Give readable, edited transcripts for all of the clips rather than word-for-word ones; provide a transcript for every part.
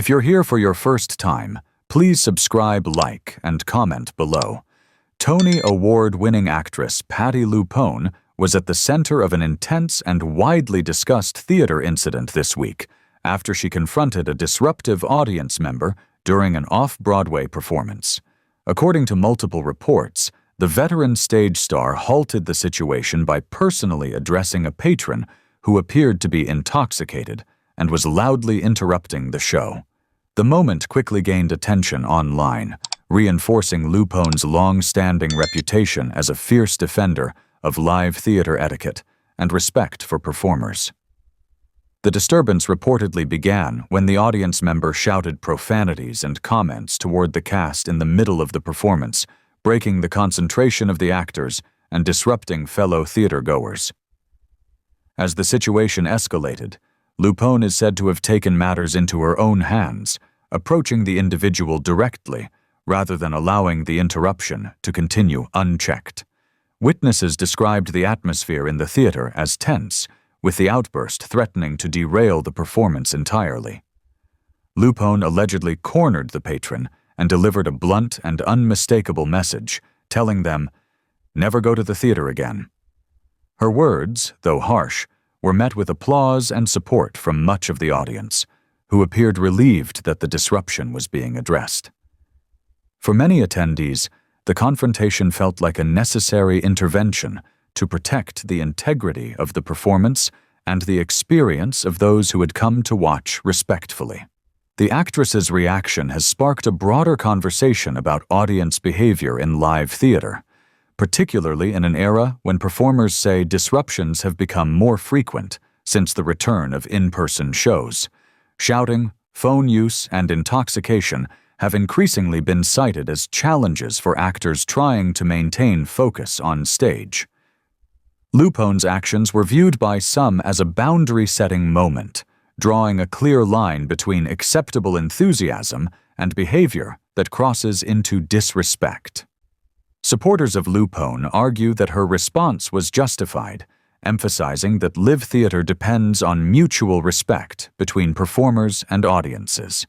If you're here for your first time, please subscribe, like, and comment below. Tony Award-winning actress Patti LuPone was at the center of an intense and widely discussed theater incident this week after she confronted a disruptive audience member during an Off-Broadway performance. According to multiple reports, the veteran stage star halted the situation by personally addressing a patron who appeared to be intoxicated and was loudly interrupting the show. The moment quickly gained attention online, reinforcing LuPone's long-standing reputation as a fierce defender of live theater etiquette and respect for performers. The disturbance reportedly began when the audience member shouted profanities and comments toward the cast in the middle of the performance, breaking the concentration of the actors and disrupting fellow theatergoers. As the situation escalated, LuPone is said to have taken matters into her own hands, approaching the individual directly rather than allowing the interruption to continue unchecked. Witnesses described the atmosphere in the theater as tense, with the outburst threatening to derail the performance entirely. LuPone allegedly cornered the patron and delivered a blunt and unmistakable message, telling them, "Never go to the theater again." Her words, though harsh, were met with applause and support from much of the audience, who appeared relieved that the disruption was being addressed. For many attendees, the confrontation felt like a necessary intervention to protect the integrity of the performance and the experience of those who had come to watch respectfully. The actress's reaction has sparked a broader conversation about audience behavior in live theater, particularly in an era when performers say disruptions have become more frequent since the return of in-person shows. Shouting, phone use, and intoxication have increasingly been cited as challenges for actors trying to maintain focus on stage. LuPone's actions were viewed by some as a boundary-setting moment, drawing a clear line between acceptable enthusiasm and behavior that crosses into disrespect. Supporters of LuPone argue that her response was justified, emphasizing that live theater depends on mutual respect between performers and audiences.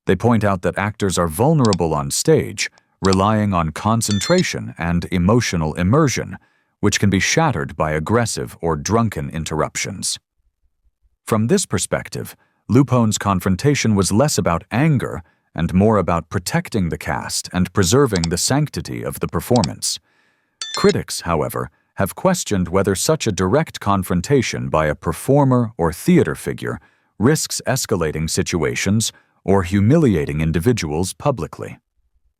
They point out that actors are vulnerable on stage, relying on concentration and emotional immersion, which can be shattered by aggressive or drunken interruptions. From this perspective, LuPone's confrontation was less about anger and more about protecting the cast and preserving the sanctity of the performance. Critics, however, have questioned whether such a direct confrontation by a performer or theater figure risks escalating situations or humiliating individuals publicly.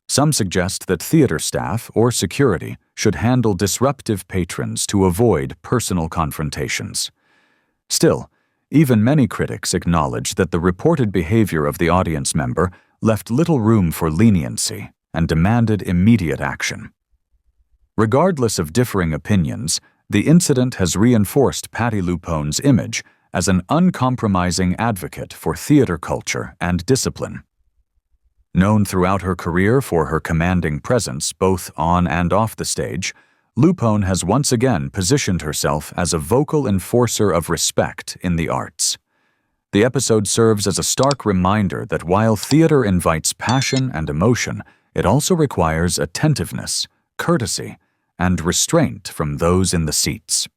Some suggest that theater staff or security should handle disruptive patrons to avoid personal confrontations. Still, even many critics acknowledge that the reported behavior of the audience member left little room for leniency and demanded immediate action. Regardless of differing opinions, the incident has reinforced Patti LuPone's image as an uncompromising advocate for theater culture and discipline. Known throughout her career for her commanding presence both on and off the stage, LuPone has once again positioned herself as a vocal enforcer of respect in the arts. The episode serves as a stark reminder that while theater invites passion and emotion, it also requires attentiveness, courtesy, and restraint from those in the seats.